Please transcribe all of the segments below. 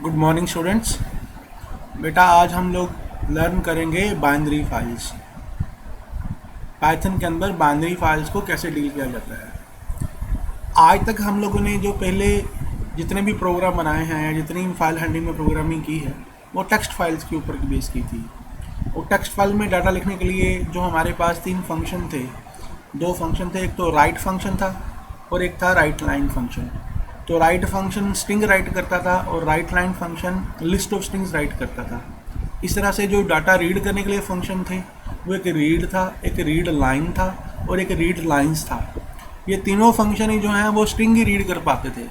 Good morning students. बेटा आज हम लोग लर्न करेंगे बाइनरी फाइल्स। पाइथन के अंदर बाइनरी फाइल्स को कैसे डील किया जाता है। आज तक हम लोगों ने जो पहले जितने भी प्रोग्राम बनाए हैं या जितनी फाइल हैंडलिंग में प्रोग्रामिंग की है वो टेक्स्ट फाइल्स के ऊपर बेस की थी। वो टेक्स्ट फाइल में डाटा लिखने के लिए जो हमारे पास दो फंक्शन थे। एक तो राइट फंक्शन था और एक था राइट लाइन फंक्शन। तो राइट फंक्शन स्ट्रिंग राइट करता था और right line function list of strings right करता था। इस तरह से जो डाटा रीड करने के लिए फंक्शन थे वो एक रीड था, एक रीड लाइन था और एक रीड लाइंस था। ये तीनों फंक्शन ही जो हैं वो स्ट्रिंग ही रीड कर पाते थे।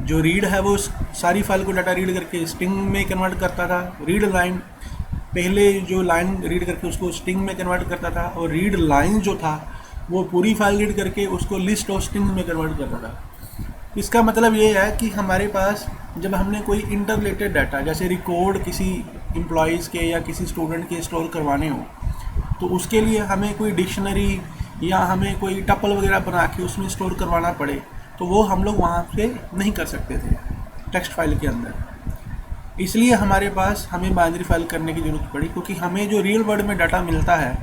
जो रीड है वो सारी फाइल को डाटा रीड करके स्ट्रिंग में कन्वर्ट करता था। रीड लाइन पहले जो लाइन रीड करके उसको स्ट्रिंग में कन्वर्ट करता था और रीड लाइन जो था वो पूरी फाइल रीड करके उसको लिस्ट ऑफ स्ट्रिंग्स में कन्वर्ट करता था। इसका मतलब ये है कि हमारे पास जब हमने कोई इंटरलेटेड डाटा जैसे रिकॉर्ड किसी एम्प्लॉयज़ के या किसी स्टूडेंट के स्टोर करवाने हो तो उसके लिए हमें कोई डिक्शनरी या हमें कोई टपल वगैरह बना के उसमें स्टोर करवाना पड़े तो वो हम लोग वहाँ पे नहीं कर सकते थे टेक्स्ट फाइल के अंदर। इसलिए हमारे पास हमें बाइनरी फाइल करने की ज़रूरत पड़ी, क्योंकि हमें जो रियल वर्ल्ड में डाटा मिलता है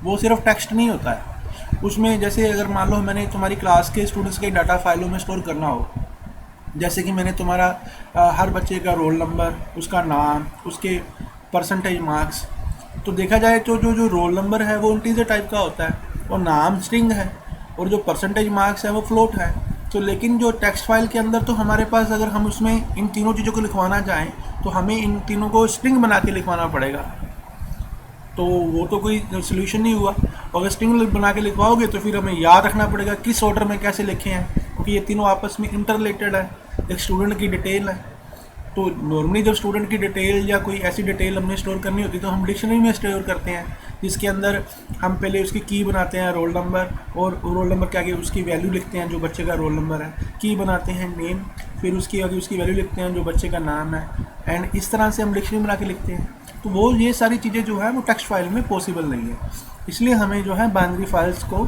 वो सिर्फ टेक्स्ट नहीं होता है। उसमें जैसे अगर मान लो मैंने तुम्हारी क्लास के स्टूडेंट्स के डाटा फाइलों में स्टोर करना हो, जैसे कि मैंने तुम्हारा हर बच्चे का रोल नंबर, उसका नाम, उसके परसेंटेज मार्क्स, तो देखा जाए तो जो रोल नंबर है वो इंटीजर टाइप का होता है और नाम स्ट्रिंग है और जो परसेंटेज मार्क्स है वो फ्लोट है। तो लेकिन जो टेक्स्ट फाइल के अंदर तो हमारे पास अगर हम उसमें इन तीनों चीज़ों को लिखवाना चाहें तो हमें इन तीनों को स्ट्रिंग बना के लिखवाना पड़ेगा। तो वो तो कोई सोल्यूशन नहीं हुआ। अगर स्ट्रिंग बना के लिखवाओगे तो फिर हमें याद रखना पड़ेगा किस ऑर्डर में कैसे लिखे हैं, क्योंकि ये तीनों आपस में इंटरलेटेड है। एक स्टूडेंट की डिटेल है तो नॉर्मली जब स्टूडेंट की डिटेल या कोई ऐसी डिटेल हमने स्टोर करनी होती है तो हम डिक्शनरी में स्टोर करते हैं, जिसके अंदर हम पहले उसकी की बनाते हैं रोल नंबर, और रोल नंबर के आगे उसकी वैल्यू लिखते हैं जो बच्चे का रोल नंबर है। की बनाते हैं नेम, फिर उसकी आगे उसकी वैल्यू लिखते हैं जो बच्चे का नाम है, एंड इस तरह से हम डिक्शनरी बना के लिखते हैं। तो वो ये सारी चीज़ें जो है वो टेक्स्ट फाइल में पॉसिबल नहीं है, इसलिए हमें जो है बाइनरी फाइल्स को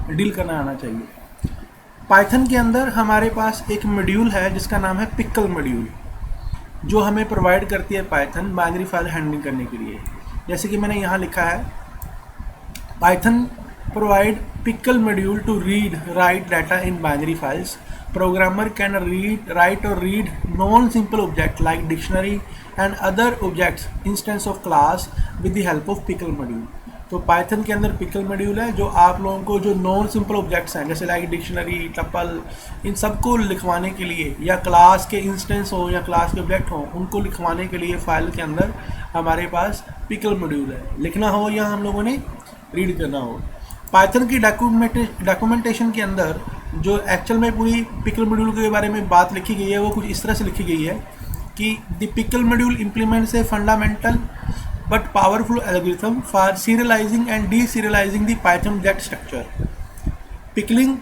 डील करना आना चाहिए। पाइथन के अंदर हमारे पास एक मॉड्यूल है जिसका नाम है पिकल मॉड्यूल, जो हमें प्रोवाइड करती है पाइथन बाइनरी फाइल हैंडलिंग करने के लिए। जैसे कि मैंने यहाँ लिखा है, Python provide pickle module to read write data in binary files. Programmer can write or read non-simple object like dictionary and other objects instance of class with the help of pickle module। तो Python के अंदर pickle module है जो आप लोगों को जो non simple objects हैं जैसे लाइक डिक्शनरी, टपल, इन सबको लिखवाने के लिए, या क्लास के इंस्टेंस हो या क्लास के ऑब्जेक्ट हो, उनको लिखवाने के लिए फाइल के अंदर हमारे पास पिकल मॉड्यूल है। लिखना हो या हम लोगों ने रीड करना हो। पाइथन की डॉक्यूमेंटेशन के अंदर जो एक्चुअल में पूरी पिकल मॉड्यूल के बारे में बात लिखी गई है वो कुछ इस तरह से लिखी गई है कि the pickle module implements a fundamental but powerful algorithm for serializing and deserializing the Python object structure. Pickling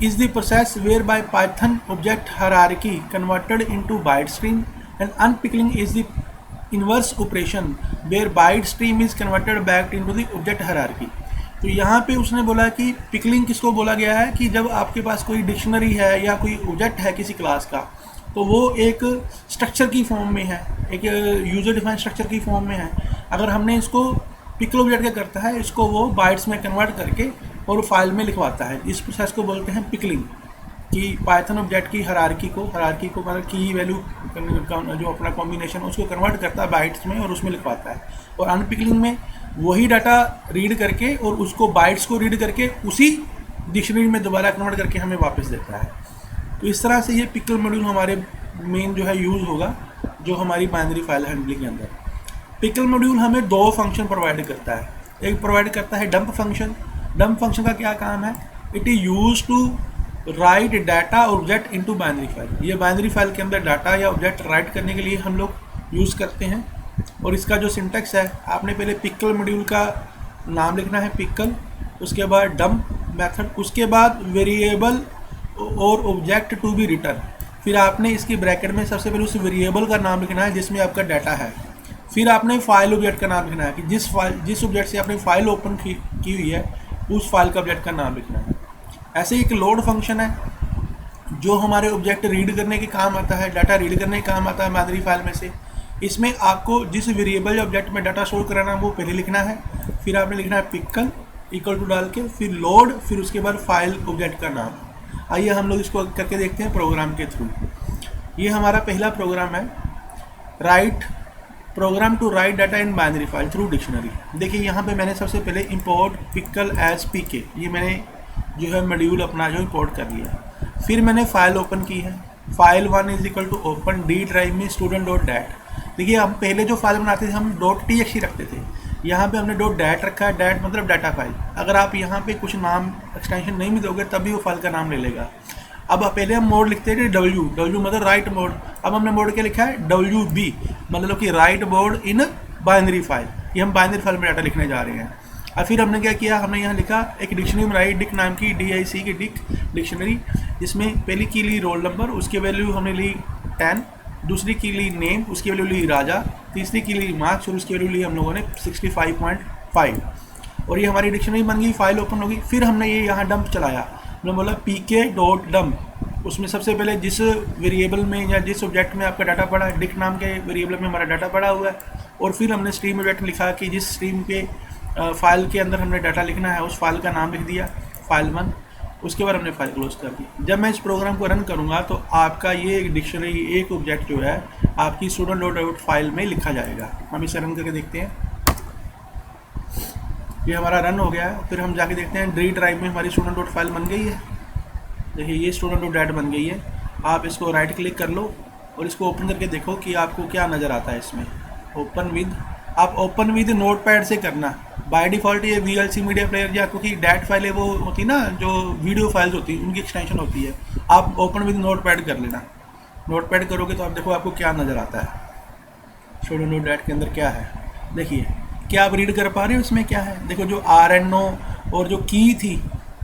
is the process whereby Python object hierarchy converted into byte stream, and unpickling is the inverse operation where byte stream is converted back into the object hierarchy। तो यहाँ पे उसने बोला कि pickling किसको बोला गया है कि जब आपके पास कोई डिक्शनरी है या कोई ऑब्जेक्ट है किसी क्लास का, तो वो एक स्ट्रक्चर की फॉर्म में है, एक यूजर डिफाइंड स्ट्रक्चर की फॉर्म में है। अगर हमने इसको पिकल ऑब्जेक्ट क्या करता है, इसको वो बाइट्स में कन्वर्ट करके और फाइल में लिखवाता है। इस प्रोसेस को बोलते हैं पिकलिंग, कि पाइथन ऑब्जेक्ट की हायरार्की को मतलब की वैल्यू जो अपना कॉम्बिनेशन उसको कन्वर्ट करता है बाइट्स में और उसमें लिखवाता है। और अनपिकलिंग में वही डाटा रीड करके और उसको बाइट्स को रीड करके उसी डिक्शनरी में दोबारा कन्वर्ट करके हमें वापस देता है। तो इस तरह से ये पिकल मॉड्यूल हमारे मेन जो है यूज़ होगा जो हमारी बाइनरी फाइल हैंडलिंग के अंदर। पिकल मॉड्यूल हमें दो फंक्शन प्रोवाइड करता है। एक प्रोवाइड करता है डंप फंक्शन। डंप फंक्शन का क्या काम है, it is use to write data object into binary file. ये बाइनरी फाइल के अंदर डाटा या ऑब्जेक्ट राइट करने के लिए हम लोग यूज़ करते हैं। और इसका जो सिंटेक्स है, आपने पहले पिकल मॉड्यूल का नाम लिखना है पिकल, उसके बाद डंप मेथड, उसके बाद वेरिएबल और ऑब्जेक्ट टू बी रिटर्न। फिर आपने इसकी ब्रैकेट में सबसे पहले उस वेरिएबल का नाम लिखना है जिसमें आपका डाटा है। फिर आपने फाइल ऑब्जेक्ट का नाम लिखना है कि जिस ऑब्जेक्ट से आपने फाइल ओपन की हुई है उस फाइल का ऑब्जेक्ट का नाम लिखना है। ऐसे ही एक लोड फंक्शन है, जो हमारे ऑब्जेक्ट रीड करने के काम आता है, डाटा रीड करने के काम आता है बाइनरी फाइल में से, इसमें आपको जिस वेरिएबल ऑब्जेक्ट में डाटा स्टोर कराना है वो पहले लिखना है, फिर आपने लिखना है पिकल इक्वल टू डाल के, फिर लोड, फिर उसके बाद फाइल ऑब्जेक्ट का नाम। आइए हम लोग इसको करके देखते हैं प्रोग्राम के थ्रू। ये हमारा पहला प्रोग्राम है, write program to write data in binary file through dictionary. देखिए यहाँ पे मैंने सबसे पहले इंपोर्ट पिकल एज पीके, ये मैंने जो है मॉड्यूल अपना जो इंपोर्ट कर लिया। फिर मैंने फाइल ओपन की है, file 1 is equal to open D drive में स्टूडेंट डॉट डैट। देखिए हम पहले जो फाइल बनाते थे हम डॉट txt रखते थे, यहाँ पे हमने डॉट डैट रखा है, डैट मतलब डाटा फाइल। अगर आप यहाँ पे कुछ नाम एक्सटेंशन नहीं भी दोगे तभी वो फाइल का नाम ले लेगा। अब पहले हम मोड लिखते थे डब्ल्यू मतलब राइट मोड, अब हमने मोड क्या लिखा है WB मतलब कि right mode in binary file. ये हम बाइनरी फाइल में डाटा लिखने जा रहे हैं। और फिर हमने क्या किया, हमने यहाँ लिखा एक डिक्शनरी बनाई, डिक नाम की DIC की डिक डिक्शनरी, जिसमें पहली की ली रोल नंबर, उसकी वैल्यू हमने ली 10, दूसरी की ली नेम, उसकी वैल्यू ली राजा, तीसरी की ली मार्क्स और उसकी वैल्यू ली हम लोगों ने 65.5। और ये हमारी डिक्शनरी बन गई, फाइल ओपन होगी। फिर हमने ये यहाँ डंप चलाया, हमने बोला pk.dump, उसमें सबसे पहले जिस वेरिएबल में या जिस ऑब्जेक्ट में आपका डाटा पड़ा है, डिक नाम के वेरिएबल में हमारा डाटा पड़ा हुआ है। और फिर हमने स्ट्रीम ऑब्जेक्ट लिखा कि जिस स्ट्रीम के फाइल के अंदर हमने डाटा लिखना है उस फाइल का नाम लिख दिया, फाइल 1। उसके बाद हमने फाइल क्लोज कर दी। जब मैं इस प्रोग्राम को रन करूँगा तो आपका ये डिक्शनरी एक ऑब्जेक्ट जो है आपकी स्टूडेंट डॉट आउट फाइल में लिखा जाएगा। हम इसे रन करके देखते हैं। ये हमारा रन हो गया है। फिर हम जाके देखते हैं डी ड्राइव में हमारी स्टूडेंट डॉट फाइल बन गई है। देखिए ये स्टूडेंट डॉट डैट बन गई है। आप इसको राइट क्लिक कर लो और इसको ओपन करके देखो कि आपको क्या नज़र आता है इसमें। ओपन विद, आप ओपन विद नोट पैड से करना। बाय डिफ़ॉल्ट ये VLC मीडिया प्लेयर या क्योंकि डैट फाइल है वो होती ना जो वीडियो फाइल्स होती है उनकी एक्सटेंशन होती है। आप ओपन विद नोट पैड कर लेना। नोट पैड करोगे तो आप देखो आपको क्या नज़र आता है स्टूडेंट डॉट डैट के अंदर क्या है। देखिए क्या आप रीड कर पा रहे हो इसमें क्या है। देखो जो RNO और जो की थी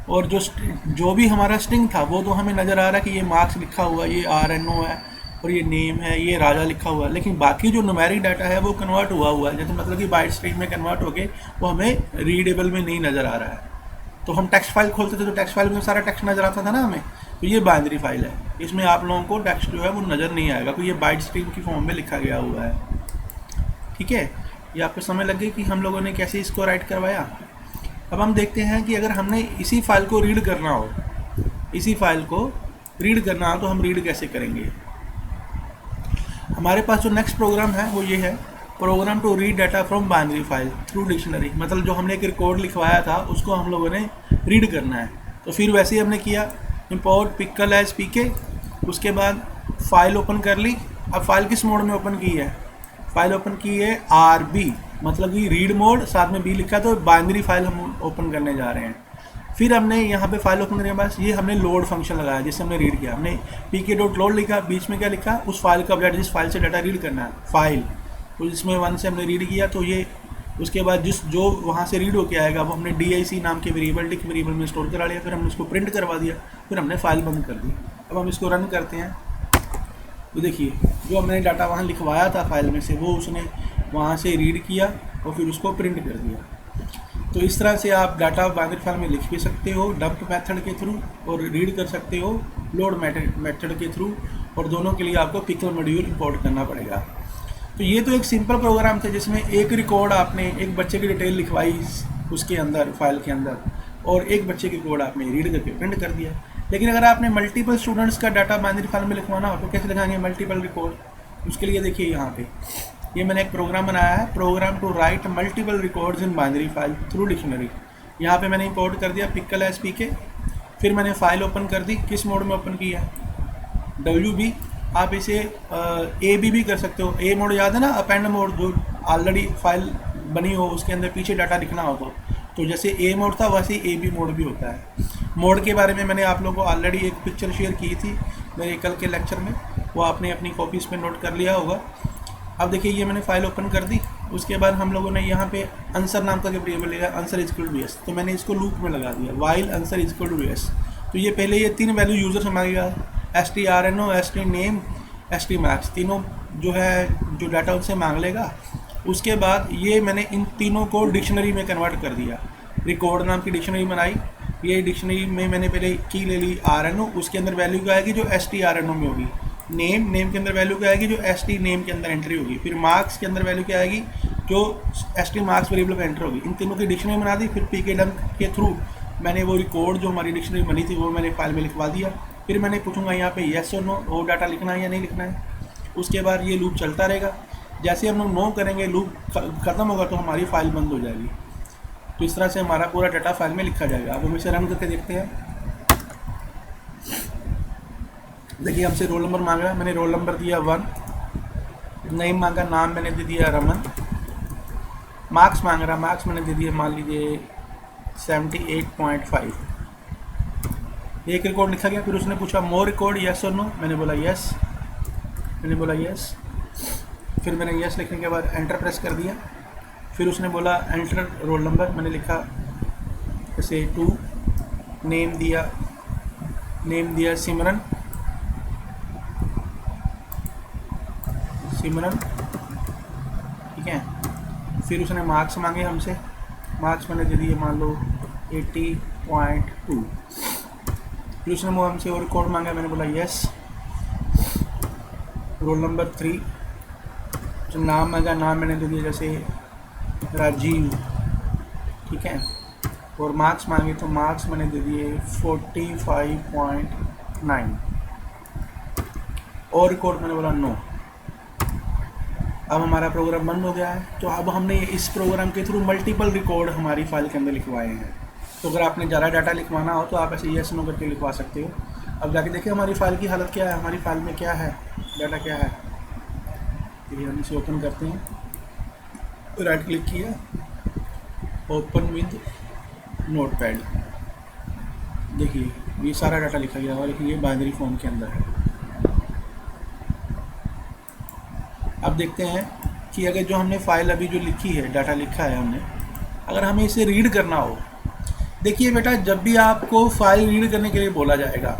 और जो भी हमारा स्ट्रिंग था वो तो हमें नज़र आ रहा है कि ये मार्क्स लिखा हुआ है, ये RNO है और ये नेम है, ये राजा लिखा हुआ है। लेकिन बाकी जो न्यूमेरिक डाटा है वो कन्वर्ट हुआ है, जैसे मतलब कि बाइट स्ट्रीम में कन्वर्ट होके वो हमें रीडेबल में नहीं नज़र आ रहा है। तो हम टेक्स्ट फाइल खोलते थे तो टेक्स्ट फाइल में सारा टेक्स्ट नज़र आता था ना हमें। तो ये बाइनरी फाइल है, इसमें आप लोगों को टेक्स्ट जो है वो नज़र नहीं आएगा क्योंकि ये बाइट स्ट्रीम की फॉर्म में लिखा गया हुआ है। ठीक है, ये आपको समझ लगे कि हम लोगों ने कैसे इसको राइट करवाया। अब हम देखते हैं कि अगर हमने इसी फाइल को रीड करना हो, इसी फाइल को रीड करना हो तो हम रीड कैसे करेंगे। हमारे पास जो नेक्स्ट प्रोग्राम है वो ये है, program to read data from binary file through dictionary. मतलब जो हमने एक रिकॉर्ड लिखवाया था उसको हम लोगों ने रीड करना है। तो फिर वैसे ही हमने किया, इंपोर्ट पिकल एज पीके, उसके बाद फाइल ओपन कर ली। अब फाइल किस मोड में ओपन की है, फाइल ओपन की है RB मतलब कि रीड मोड, साथ में B लिखा, तो बाइनरी फाइल हम ओपन करने जा रहे हैं। फिर हमने यहाँ पे फाइल ओपन करने के बाद ये हमने लोड फंक्शन लगाया जिससे हमने रीड किया। हमने pk.load लिखा, बीच में क्या लिखा, उस फाइल का ऑब्जेक्ट जिस फाइल से डाटा रीड करना है फाइल, तो जिसमें 1 से हमने रीड किया। तो ये उसके बाद जो वहाँ से रीड होके आएगा वो हमने DIC नाम के वेरिएबल डिक वेरिएबल में स्टोर करा लिया। फिर हमने उसको प्रिंट करवा दिया, फिर हमने फाइल बंद कर दी। अब हम इसको रन करते हैं तो देखिए जो हमने डाटा वहाँ लिखवाया था फाइल में से वो उसने वहाँ से रीड किया और फिर उसको प्रिंट कर दिया। तो इस तरह से आप डाटा बाइनरी फाइल में लिख भी सकते हो डंप मेथड के थ्रू और रीड कर सकते हो लोड मेथड के थ्रू, और दोनों के लिए आपको पिकल मॉड्यूल इंपोर्ट करना पड़ेगा। तो ये तो एक सिंपल प्रोग्राम था जिसमें एक रिकॉर्ड आपने एक बच्चे की डिटेल लिखवाई उसके अंदर फाइल के अंदर और एक बच्चे की कोड आपने रीड करके प्रिंट कर दिया। लेकिन अगर आपने मल्टीपल स्टूडेंट्स का डाटा बाइनरी फाइल में लिखवाना हो तो कैसे लिखाएंगे मल्टीपल रिकॉर्ड। उसके लिए देखिए यहाँ पे ये मैंने एक प्रोग्राम बनाया है, program to write multiple records in binary file through dictionary. यहाँ पे मैंने इंपोर्ट कर दिया पिकल एज पीके, फिर मैंने फाइल ओपन कर दी। किस मोड में ओपन किया, WB। आप इसे AB भी कर सकते हो। A मोड याद है ना, अपेंड मोड, जो ऑलरेडी फाइल बनी हो उसके अंदर पीछे डाटा लिखना हो तो जैसे A मोड था वैसे ही AB मोड भी होता है। मोड के बारे में मैंने आप लोगों को ऑलरेडी एक पिक्चर शेयर की थी मेरे कल के लेक्चर में, वो आपने अपनी कॉपीज़ पे नोट कर लिया होगा। अब देखिए ये मैंने फाइल ओपन कर दी। उसके बाद हम लोगों ने यहाँ पे आंसर नाम का जो वेरिएबल लिया, answer is equal to yes, तो मैंने इसको लूप में लगा दिया while answer is equal to yes। तो ये पहले ये 3 वैल्यू यूज़र से मांगेगा, STRNO, STName, STMax, तीनों जो है जो डाटा उनसे मांग लेगा। उसके बाद ये मैंने इन तीनों को डिक्शनरी में कन्वर्ट कर दिया। रिकॉर्ड नाम की डिक्शनरी बनाई, ये डिक्शनरी में मैंने पहले की ले ली RNO, उसके अंदर वैल्यू क्या आएगी जो STRNO में होगी। नेम के अंदर वैल्यू क्या आएगी जो ST नेम के अंदर एंट्री होगी। फिर मार्क्स के अंदर वैल्यू क्या आएगी जो ST मार्क्स वेरिएबल में एंटर होगी। इन तीनों की डिक्शनरी बना दी। फिर pkdump के थ्रू मैंने वो रिकॉर्ड जो हमारी डिक्शनरी बनी थी वो मैंने फाइल में लिखवा दिया। फिर मैंने पूछूंगा यहाँ पे येस और नो, वो डाटा लिखना है या नहीं लिखना है। उसके बाद ये लूप चलता रहेगा। जैसे हम लोग नो करेंगे, लूप ख़त्म होगा तो हमारी फाइल बंद हो जाएगी। तो इस तरह से हमारा पूरा डाटा फाइल में लिखा जाएगा। अब हम इसे रन करके देखते हैं। देखिए हमसे रोल नंबर मांग रहा है, मैंने रोल नंबर दिया 1, नेम मांगा, नाम मैंने दे दिया रमन। मार्क्स मांग रहा, मार्क्स मैंने दे दिया मान लीजिए 78.5। एक रिकॉर्ड लिखा गया। फिर उसने पूछा मोर रिकॉर्ड येस और नो, मैंने बोला येस, फिर मैंने येस लिखने के बाद एंटर प्रेस कर दिया। फिर उसने बोला एंटर रोल नंबर, मैंने लिखा जैसे 2, नेम दिया सिमरन, ठीक है। फिर उसने मार्क्स मांगे हमसे, मार्क्स मैंने दे दिए मान लो 80.2। फिर उसने वो हमसे और रिकॉर्ड मांगा, मैंने बोला यस। रोल नंबर 3, जो नाम मांगा, नाम मैंने दे दिया जैसे राजीव, ठीक है। और मार्क्स मांगे तो मार्क्स मैंने दे दिए 45.9 और रिकॉर्ड मैंने बोला नो। अब हमारा प्रोग्राम बंद हो गया है। तो अब हमने इस प्रोग्राम के थ्रू मल्टीपल रिकॉर्ड हमारी फाइल के अंदर लिखवाए हैं। तो अगर आपने ज़्यादा डाटा लिखवाना हो तो आप ऐसे यस नो करके लिखवा सकते हो। अब जाके देखिए हमारी फाइल की हालत क्या है, हमारी फाइल में क्या है, डाटा क्या है। ये हम इसे ओपन करते हैं, राइट क्लिक किया, ओपन विद नोटपैड। देखिए ये सारा डाटा लिखा गया हुआ, लेकिन ये बाइनरी फॉर्म के अंदर है। अब देखते हैं कि अगर जो हमने फाइल अभी जो लिखी है, डाटा लिखा है हमने, अगर हमें इसे रीड करना हो। देखिए बेटा, जब भी आपको फाइल रीड करने के लिए बोला जाएगा,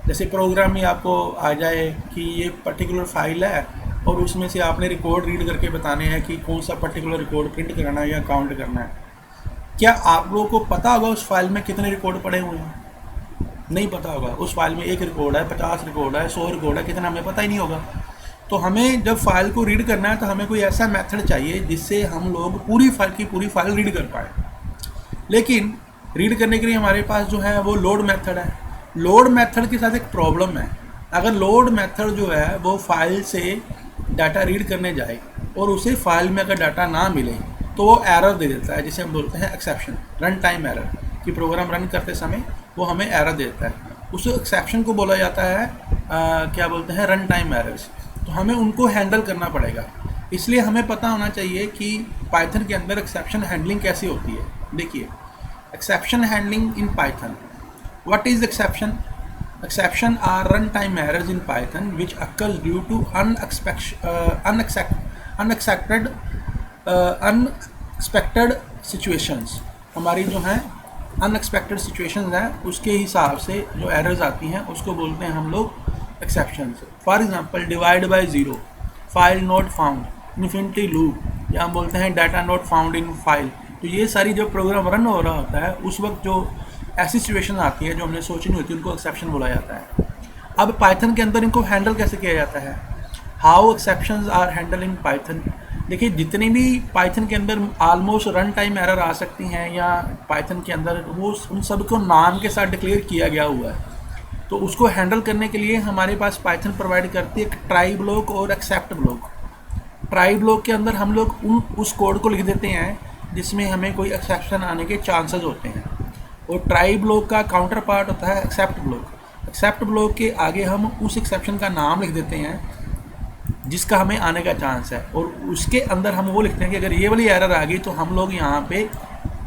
जैसे प्रोग्राम में आपको आ जाए कि ये पर्टिकुलर फाइल है और उसमें से आपने रिकॉर्ड रीड करके बताने हैं कि कौन सा पर्टिकुलर रिकॉर्ड प्रिंट कराना है या काउंट करना है। क्या आप लोगों को पता होगा उस फाइल में कितने रिकॉर्ड पड़े हुए हैं? नहीं पता होगा। उस फाइल में 1 रिकॉर्ड है, 50 रिकॉर्ड है, 100 रिकॉर्ड है, कितना हमें पता ही नहीं होगा। तो हमें जब फाइल को रीड करना है तो हमें कोई ऐसा मेथड चाहिए जिससे हम लोग पूरी फाइल रीड कर पाए। लेकिन रीड करने के लिए हमारे पास जो है वो लोड मेथड है। लोड मेथड के साथ एक प्रॉब्लम है। अगर लोड मेथड जो है वो फाइल से डाटा रीड करने जाए और उसे फाइल में अगर डाटा ना मिले तो वो एरर दे देता है, जिसे हम बोलते हैं एक्सेप्शन, रन टाइम एरर। कि प्रोग्राम रन करते समय वो हमें एरर देता है। उस एक्सेप्शन को बोला जाता है क्या बोलते हैं, रन टाइम एरर्स। तो हमें उनको हैंडल करना पड़ेगा। इसलिए हमें पता होना चाहिए कि पाइथन के अंदर एक्सेप्शन हैंडलिंग कैसी होती है। देखिए, exception handling in Python. What is exception? Exception are run time errors in Python which occurs due to unexpected situations. हमारी जो हैं अनएक्सपेक्टेड सिचुएशंस हैं, उसके हिसाब से जो एरर्स आती हैं उसको बोलते हैं हम लोग exceptions. For example divide by 0, file not found, infinity loop, या हम बोलते हैं data not found in file. तो ये सारी जो प्रोग्राम रन हो रहा होता है उस वक्त जो ऐसी सिचुएशन आती है जो हमने सोची नहीं होती, उनको एक्सेप्शन बोला जाता है। अब पाइथन के अंदर इनको हैंडल कैसे किया जाता है? How exceptions are handle in Python. देखिए, जितनी भी पाइथन के अंदर ऑलमोस्ट रन टाइम एरर आ सकती हैं या पाइथन के अंदर, वो उन सब को नाम के साथ डिक्लेयर किया गया हुआ है। तो उसको हैंडल करने के लिए हमारे पास पाइथन प्रोवाइड करती है एक ट्राई ब्लॉक और एक्सेप्ट ब्लॉक। ट्राई ब्लॉक के अंदर हम लोग उस कोड को लिख देते हैं जिसमें हमें कोई एक्सेप्शन आने के चांसेस होते हैं, और ट्राई ब्लॉक का काउंटर पार्ट होता है एक्सेप्ट ब्लॉक। एक्सेप्ट ब्लॉक के आगे हम उस एक्सेप्शन का नाम लिख देते हैं जिसका हमें आने का चांस है, और उसके अंदर हम वो लिखते हैं कि अगर ये वाली एरर आ गई तो हम लोग यहाँ पे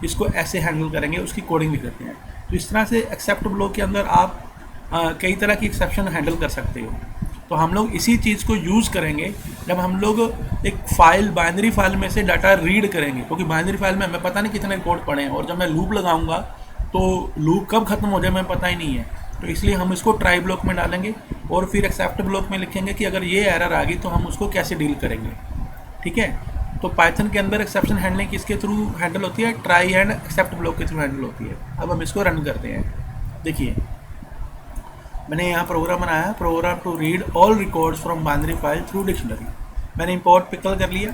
इसको ऐसे हैंडल करेंगे, उसकी कोडिंग लिख देते हैं। तो इस तरह से एक्सेप्ट ब्लॉक के अंदर आप कई तरह की एक्सेप्शन हैंडल कर सकते हो। तो हम लोग इसी चीज़ को यूज़ करेंगे जब हम लोग एक फाइल, बाइनरी फाइल में से डाटा रीड करेंगे, क्योंकि बाइनरी फाइल में हमें पता नहीं कितने रिकॉर्ड पड़े हैं, और जब मैं लूप लगाऊंगा तो लूप कब ख़त्म हो जाए हमें पता ही नहीं है। तो इसलिए हम इसको ट्राई ब्लॉक में डालेंगे और फिर एक्सेप्ट ब्लॉक में लिखेंगे कि अगर ये एरर आ गई तो हम उसको कैसे डील करेंगे। ठीक है, तो पाइथन के अंदर एक्सेप्शन हैंडलिंग किसके थ्रू हैंडल होती है, ट्राई एंड एक्सेप्ट ब्लॉक के थ्रू हैंडल होती है। अब हम इसको रन करते हैं। देखिए मैंने यहाँ प्रोग्राम बनाया है, program to read all records from binary file through dictionary. मैंने इंपोर्ट पिकल कर लिया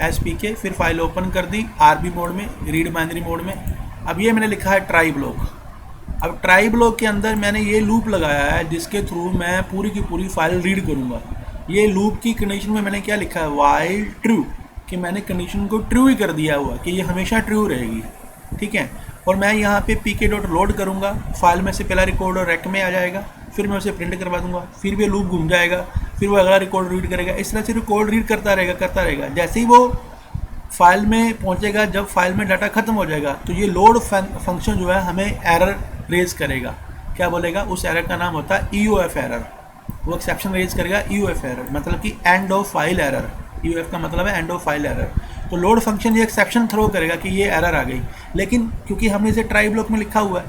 एस पी के, फिर फाइल ओपन कर दी आरबी मोड में, रीड बाइनरी मोड में। अब ये मैंने लिखा है ट्राई ब्लॉक। अब ट्राई ब्लॉक के अंदर मैंने ये लूप लगाया है जिसके थ्रू मैं पूरी की पूरी फाइल रीड करूँगा। ये लूप की कंडीशन में मैंने क्या लिखा है, वाइल ट्रू, कि मैंने कंडीशन को ट्रू ही कर दिया हुआ कि ये हमेशा ट्रू रहेगी। ठीक है, और मैं यहाँ पे pk डॉट लोड करूँगा, फाइल में से पहला रिकॉर्ड और रैक में आ जाएगा, फिर मैं उसे प्रिंट करवा दूंगा, फिर भी लूप घूम जाएगा, फिर वो अगला रिकॉर्ड रीड करेगा। इस तरह से रिकॉर्ड रीड करता रहेगा। जैसे ही वो फाइल में पहुँचेगा, जब फाइल में डाटा खत्म हो जाएगा तो ये लोड फंक्शन जो है हमें एरर रेज करेगा। क्या बोलेगा, उस एरर का नाम होता है EOF एरर। वो एक्सेप्शन रेज करेगा EOF एरर, मतलब कि end of file error. EOF का मतलब है एंड ऑफ फाइल एरर। तो लोड फंक्शन ये एक्सेप्शन थ्रो करेगा कि ये एरर आ गई, लेकिन क्योंकि हमने इसे ट्राई ब्लॉक में लिखा हुआ है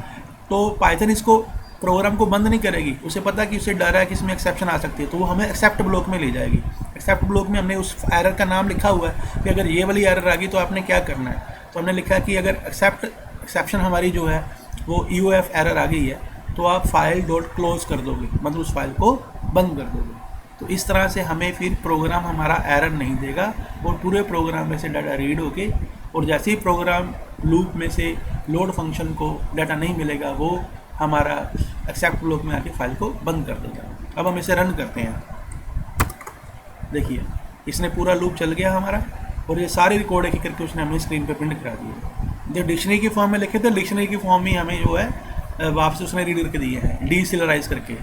तो पाइथन इसको प्रोग्राम को बंद नहीं करेगी। उसे पता है कि उसे डर है कि इसमें एक्सेप्शन आ सकती है, तो वो हमें एक्सेप्ट ब्लॉक में ले जाएगी। एक्सेप्ट ब्लॉक में हमने उस एरर का नाम लिखा हुआ है कि अगर ये वाली एरर आ गई तो आपने क्या करना है। तो हमने लिखा है कि अगर एक्सेप्शन हमारी जो है वो EOF एरर आ गई है तो आप फाइल डॉट क्लोज कर दोगे, मतलब उस फाइल को बंद कर दोगे। तो इस तरह से हमें फिर प्रोग्राम हमारा एरर नहीं देगा और पूरे प्रोग्राम में से डाटा रीड होके, और जैसे ही प्रोग्राम लूप में से लोड फंक्शन को डाटा नहीं मिलेगा वो हमारा एक्सेप्ट ब्लॉक में आके फाइल को बंद कर देगा। अब हम इसे रन करते हैं। देखिए इसने पूरा लूप चल गया हमारा, और ये सारे रिकॉर्ड एक करके उसने हमें स्क्रीन पे प्रिंट करा दिए। जो डिक्शनरी की फॉर्म में लिखे थे, डिक्शनरी की फॉर्म में हमें जो है वापस उसने रीड करके दिए हैं, डीसिलराइज करके।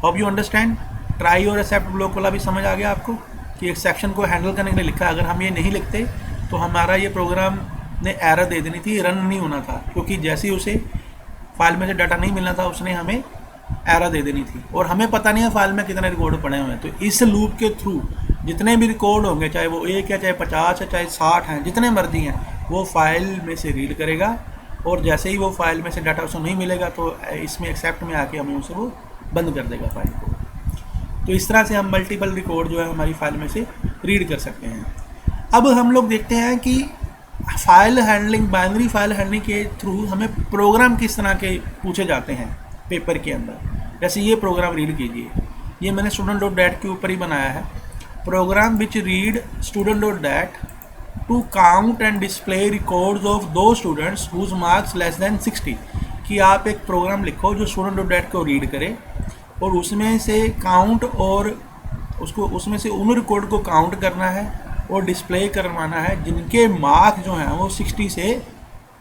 Hope you understand. ट्राई और एक्सेप्ट ब्लॉक वाला भी समझ आ गया आपको कि एक्सेप्शन को हैंडल करने के लिए लिखा है। अगर हम ये नहीं लिखते तो हमारा ये प्रोग्राम ने एरर दे देनी थी, रन नहीं होना था, क्योंकि जैसे ही उसे फाइल में से डाटा नहीं मिलना था उसने हमें एरर दे देनी थी, और हमें पता नहीं है फाइल में कितने रिकॉर्ड पड़े हुए हैं। तो इस लूप के थ्रू जितने भी रिकॉर्ड होंगे, चाहे वो 1 है, चाहे 50 है, चाहे 60 हैं, जितने मर्जी हैं, वो फाइल में से रीड करेगा, और जैसे ही वो फाइल में से डाटा उसे नहीं मिलेगा तो इसमें एक्सेप्ट में आके हमें उसे वो बंद कर देगा फाइल को। तो इस तरह से हम मल्टीपल रिकॉर्ड जो है हमारी फाइल में से रीड कर सकते हैं। अब हम लोग देखते हैं कि file handling, binary file handling के थ्रू हमें प्रोग्राम किस तरह के पूछे जाते हैं पेपर के अंदर। जैसे ये प्रोग्राम रीड कीजिए, ये मैंने student.dat के ऊपर ही बनाया है। Program which read student.dat to count and display records of दो students whose marks less than 60। कि आप एक प्रोग्राम लिखो जो student.dat को रीड करे और उसमें से काउंट, और उसको उसमें से उन रिकॉर्ड को काउंट करना है और डिस्प्ले करवाना है जिनके मार्क्स जो हैं वो 60 से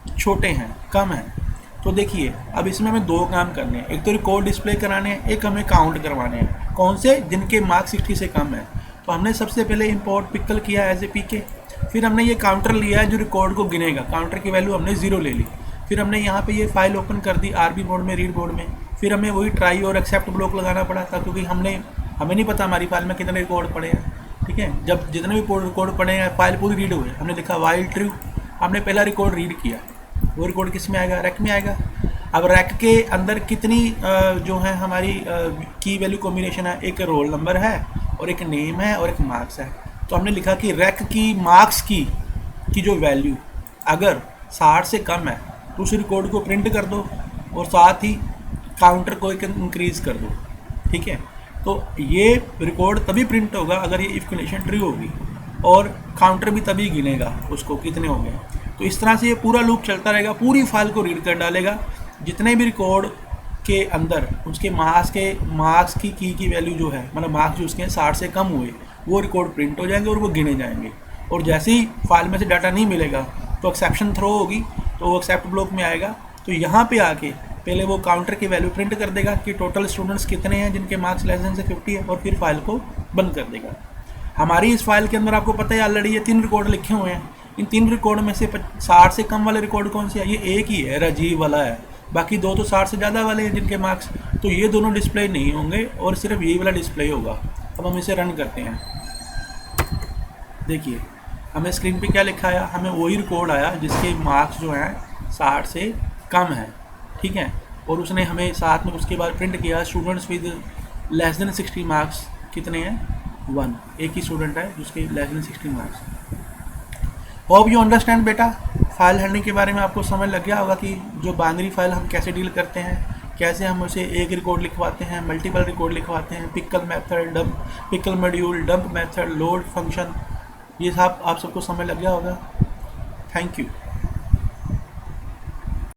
छोटे हैं, कम हैं। तो देखिए अब इसमें हमें दो काम करने हैं, एक तो रिकॉर्ड डिस्प्ले कराने हैं, एक हमें काउंट करवाने हैं। कौन से? जिनके मार्क्स 60 से कम है। तो हमने सबसे पहले इंपोर्ट पिकल किया एज ए पीके, फिर हमने ये काउंटर लिया है जो रिकॉर्ड को गिनेगा, काउंटर की वैल्यू हमने 0 ले ली। फिर हमने यहाँ पे ये फाइल ओपन कर दी आरबी मोड में, रीड मोड में। फिर हमें वही ट्राई और एक्सेप्ट ब्लॉक लगाना पड़ा था, क्योंकि हमें नहीं पता हमारी फाइल में कितने रिकॉर्ड पड़े हैं। ठीक है, जब जितने भी रिकॉर्ड पड़े हैं फाइल पूरी रीड हुए, हमने लिखा वाइल ट्रू, हमने पहला रिकॉर्ड रीड किया, वो रिकॉर्ड किस में आएगा? रैक में आएगा। अब रैक के अंदर कितनी जो है हमारी की वैल्यू कॉम्बिनेशन है, एक रोल नंबर है और एक नेम है और एक मार्क्स है। तो हमने लिखा कि रैक की मार्क्स की जो वैल्यू अगर 60 से कम है तो उस रिकॉर्ड को प्रिंट कर दो, और साथ ही काउंटर को एक इंक्रीज़ कर दो। ठीक है, तो ये रिकॉर्ड तभी प्रिंट होगा अगर ये इफ कंडीशन ट्रू होगी, और काउंटर भी तभी गिनेगा उसको कितने हो गए। तो इस तरह से ये पूरा लूप चलता रहेगा, पूरी फाइल को रीड कर डालेगा। जितने भी रिकॉर्ड के अंदर उसके मार्क्स की वैल्यू जो है, मतलब मार्क्स जो उसके 60 से कम हुए, वो रिकॉर्ड प्रिंट हो जाएंगे और वो गिने जाएंगे। और जैसे ही फाइल में से डाटा नहीं मिलेगा तो एक्सेप्शन थ्रो होगी, तो वो एक्सेप्ट ब्लॉक में आएगा। तो यहाँ पे आके पहले वो काउंटर की वैल्यू प्रिंट कर देगा कि टोटल स्टूडेंट्स कितने हैं जिनके मार्क्स लेस देन से 50 है, और फिर फाइल को बंद कर देगा। हमारी इस फाइल के अंदर आपको पता है ऑलरेडी ये 3 रिकॉर्ड लिखे हुए हैं। इन 3 रिकॉर्ड में से 60 से कम वाले रिकॉर्ड कौन से है? ये एक ही है, राजीव वाला है। बाकी 2 तो 60 से ज़्यादा वाले हैं जिनके मार्क्स, तो ये दोनों डिस्प्ले नहीं होंगे और सिर्फ यही वाला डिस्प्ले होगा। अब हम इसे रन करते हैं। देखिए हमें स्क्रीन पे क्या लिखा आया, हमें वही रिकॉर्ड आया जिसके मार्क्स जो हैं 60 से कम है। ठीक है, और उसने हमें साथ में उसके बाद प्रिंट किया students with less than 60 marks कितने हैं, 1, एक ही स्टूडेंट है जिसके less than 60 marks. Hope you understand बेटा। फाइल हैंडलिंग के बारे में आपको समझ लग गया होगा कि जो बाइनरी फाइल हम कैसे डील करते हैं, कैसे हम उसे एक रिकॉर्ड लिखवाते हैं, मल्टीपल रिकॉर्ड लिखवाते हैं, pickle method, dump, pickle module, dump method, load function, ये सब आप सबको समझ लग गया होगा। Thank you.